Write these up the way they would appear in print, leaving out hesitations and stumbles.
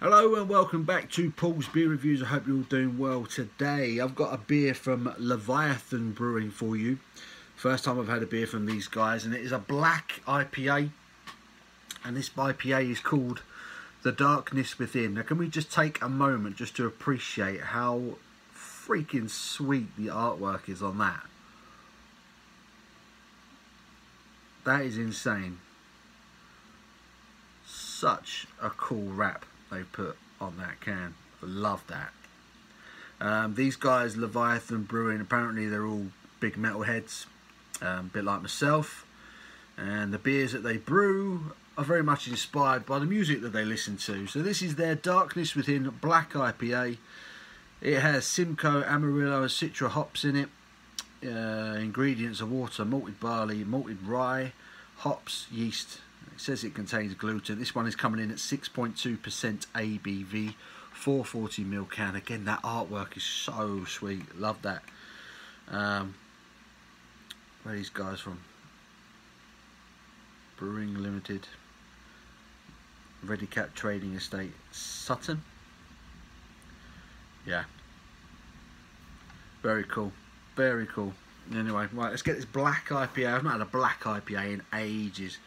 Hello and welcome back to Paul's Beer Reviews. I hope you're all doing well today. I've got a beer from Leviathan Brewing for you. First time I've had a beer from these guys, and it is a black IPA. And this IPA is called The Darkness Within. Now can we just take a moment just to appreciate how freaking sweet the artwork is on that. That is insane. Such a cool wrap they put on that can. I love that. These guys, Leviathan Brewing, apparently they're all big metalheads, a bit like myself, and the beers that they brew are very much inspired by the music that they listen to. So this is their Darkness Within Black IPA. It has Simcoe, Amarillo and Citra hops in it. Ingredients are water, malted barley, malted rye, hops, yeast. It says it contains gluten. This one is coming in at 6.2% ABV, 440ml can. Again, that artwork is so sweet. Love that. Where are these guys from? Brewing Limited, Redicap Trading Estate, Sutton. Yeah. Very cool. Very cool. Anyway, right, let's get this black IPA. I've not had a black IPA in ages.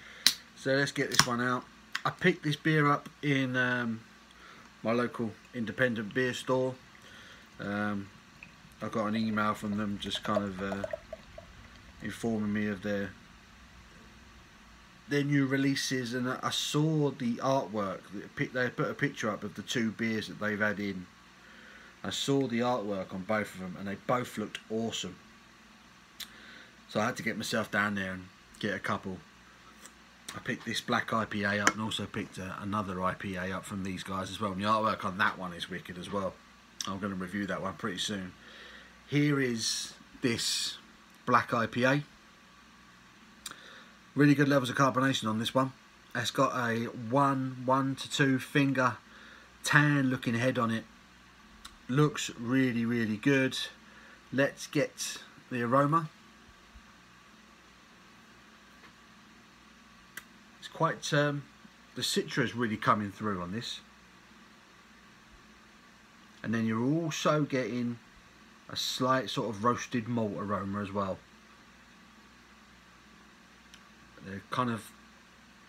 So let's get this one out. I picked this beer up in my local independent beer store. I got an email from them just kind of informing me of their new releases, and I saw the artwork. They put a picture up of the two beers that they've had in. I saw the artwork on both of them and they both looked awesome. So I had to get myself down there and get a couple. I picked this black IPA up and also picked another IPA up from these guys as well. And the artwork on that one is wicked as well. I'm going to review that one pretty soon. Here is this black IPA. Really good levels of carbonation on this one. It's got a 1 to 2 finger tan looking head on it. Looks really, really good. Let's get the aroma. Quite the Citra is really coming through on this, and then you're also getting a slight sort of roasted malt aroma as well. They're kind of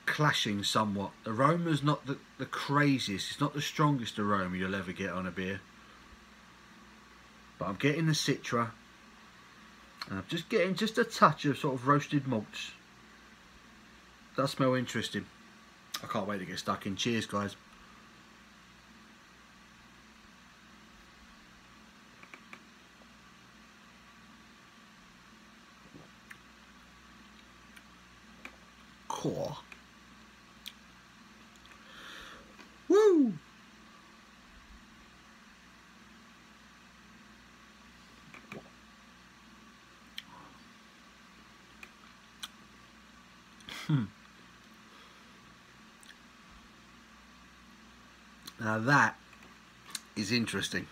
clashing somewhat. The aroma's not the craziest, it's not the strongest aroma you'll ever get on a beer, but I'm getting the Citra and I'm just getting just a touch of sort of roasted malts. Does smell interesting. I can't wait to get stuck in. Cheers, guys. Cool. Woo! Now that is interesting.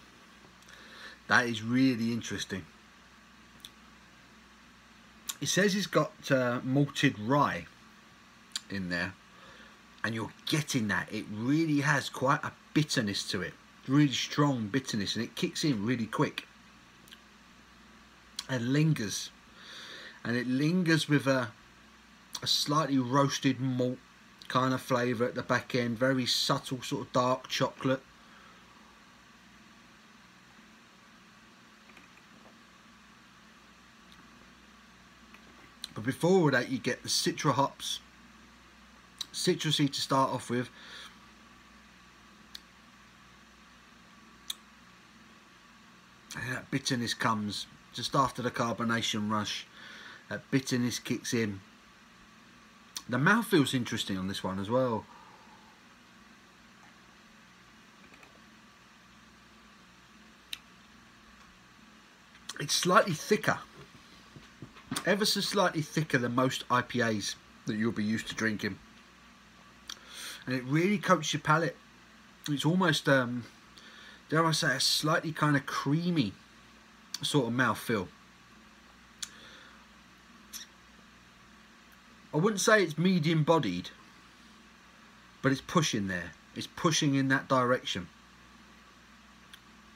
That is really interesting. It says it's got malted rye in there, and you're getting that. It really has quite a bitterness to it, really strong bitterness, and it kicks in really quick and lingers. And it lingers with a slightly roasted malt kind of flavour at the back end, very subtle sort of dark chocolate. But before that you get the Citra hops, citrusy to start off with, and that bitterness comes just after the carbonation rush. That bitterness kicks in. The mouthfeel's interesting on this one as well. It's slightly thicker, ever so slightly thicker than most IPAs that you'll be used to drinking, and it really coats your palate. It's almost, dare I say, a slightly kind of creamy sort of mouthfeel. I wouldn't say it's medium bodied, but it's pushing there. It's pushing in that direction.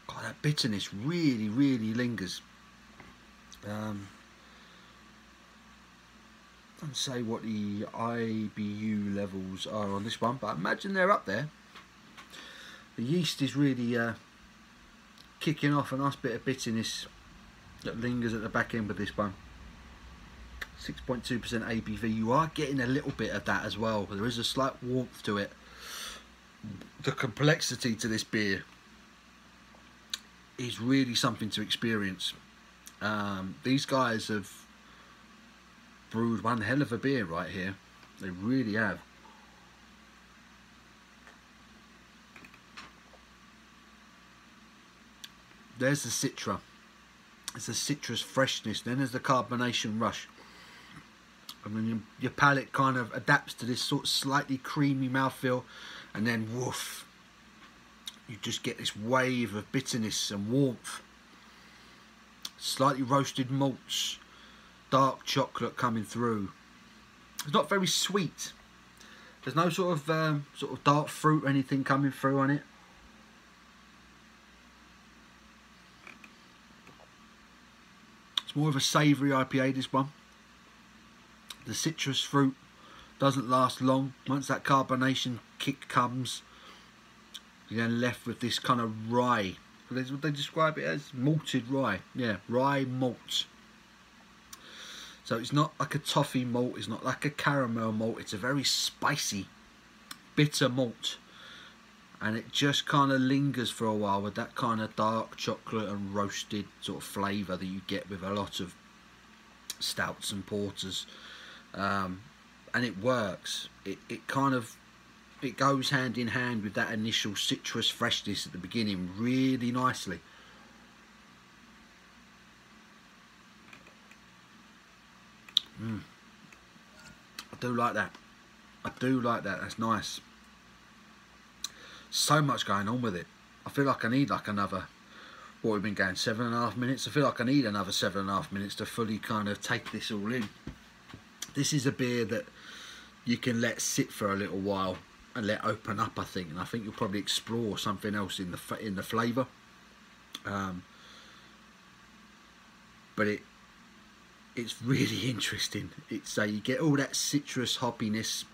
God, that bitterness really, really lingers. Doesn't say what the IBU levels are on this one, but I imagine they're up there. The yeast is really kicking off a nice bit of bitterness that lingers at the back end of this one. 6.2% ABV. You are getting a little bit of that as well. There is a slight warmth to it. The complexity to this beer is really something to experience. These guys have brewed one hell of a beer right here. They really have. There's the citra. It's a citrus freshness. Then there's the carbonation rush. And then your palate kind of adapts to this sort of slightly creamy mouthfeel, and then woof, you just get this wave of bitterness and warmth. Slightly roasted malts, dark chocolate coming through. It's not very sweet. There's no sort of dark fruit or anything coming through on it. It's more of a savoury IPA, this one. The citrus fruit doesn't last long. Once that carbonation kick comes, you're then left with this kind of rye. That's what they describe it as, malted rye. Yeah, rye malt. So it's not like a toffee malt, it's not like a caramel malt, it's a very spicy, bitter malt. And it just kind of lingers for a while with that kind of dark chocolate and roasted sort of flavour that you get with a lot of stouts and porters. And it works. It kind of, it goes hand in hand with that initial citrus freshness at the beginning really nicely. I do like that. I do like that. That's nice. So much going on with it. I feel like I need like another, what we've been going, 7.5 minutes. I feel like I need another 7.5 minutes to fully kind of take this all in. This is a beer that you can let sit for a little while and let open up, I think, and I think you'll probably explore something else in the flavour. But it's really interesting. It's you get all that citrus hoppiness.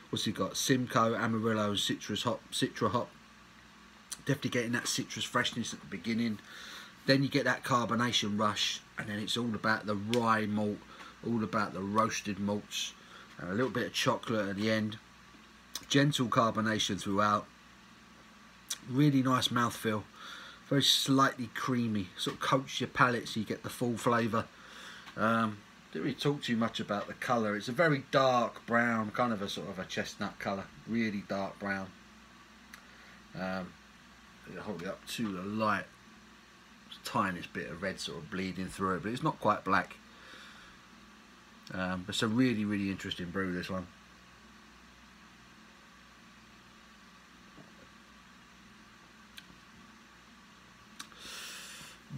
What's it got? Simcoe, Amarillo, Citra hop. Definitely getting that citrus freshness at the beginning. Then you get that carbonation rush, and then it's all about the rye malt, all about the roasted malts, and a little bit of chocolate at the end. Gentle carbonation throughout. Really nice mouthfeel. Very slightly creamy. Sort of coats your palate so you get the full flavour. Didn't really talk too much about the colour. It's a very dark brown, kind of a sort of a chestnut colour. Really dark brown. Hold it up to the light. There's a tiniest bit of red sort of bleeding through it, but it's not quite black. But it's a really, really interesting brew, this one.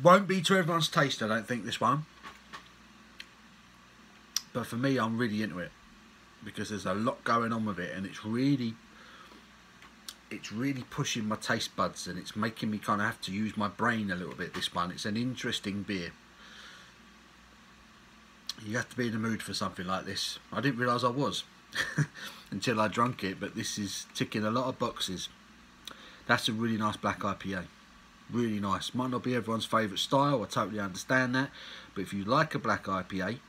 Won't be to everyone's taste, I don't think, this one. But for me, I'm really into it because there's a lot going on with it, and it's really pushing my taste buds, and it's making me kind of have to use my brain a little bit. This one, it's an interesting beer. You have to be in the mood for something like this. I didn't realise I was until I drunk it, but this is ticking a lot of boxes. That's a really nice black IPA. Really nice. Might not be everyone's favourite style, I totally understand that, but if you like a black IPA,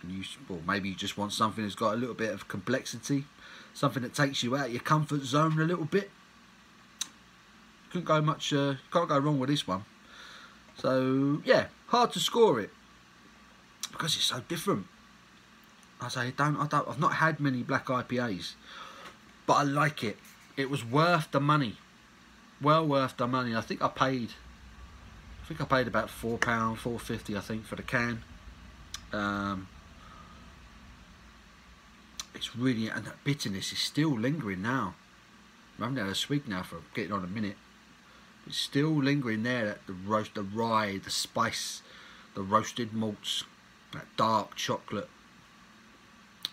and or maybe you just want something that's got a little bit of complexity, something that takes you out of your comfort zone a little bit, can't go wrong with this one. So yeah, hard to score it because it's so different. I've not had many black IPAs, but I like it. It was worth the money, well worth the money. I think I paid about £4, £4.50 I think for the can. It's really, and that bitterness is still lingering now. I haven't had a swig now for getting on a minute. It's still lingering there. That the rye, the spice, the roasted malts, that dark chocolate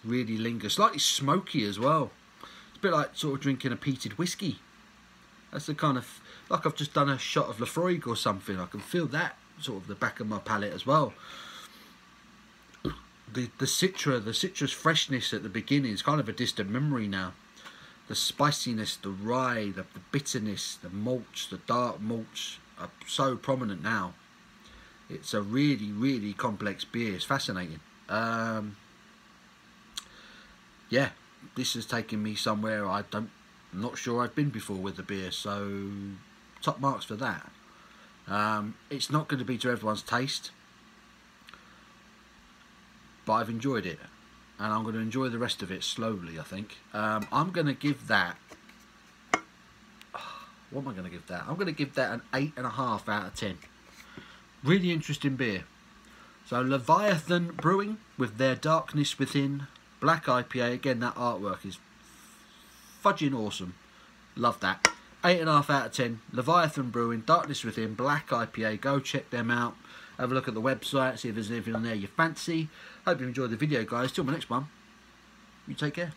really lingers. Slightly smoky as well. a bit like sort of drinking a peated whiskey. That's the kind of, like I've just done a shot of Lafroig or something. I can feel that sort of the back of my palate as well. The citrus freshness at the beginning is kind of a distant memory now. The spiciness, the rye, the bitterness, the malts, the dark malts are so prominent now. It's a really, really complex beer. It's fascinating. Yeah, this has taken me somewhere I'm not sure I've been before with the beer, so top marks for that. It's not going to be to everyone's taste, but I've enjoyed it, and I'm going to enjoy the rest of it slowly, I think. I'm going to give that, what am I going to give that? I'm going to give that an 8.5 out of 10. Really interesting beer. So Leviathan Brewing with their Darkness Within Black IPA. Again, that artwork is fudging awesome. Love that. 8.5 out of 10. Leviathan Brewing, Darkness Within Black IPA. Go check them out. Have a look at the website, see if there's anything on there you fancy. Hope you enjoyed the video, guys. Till my next one, you take care.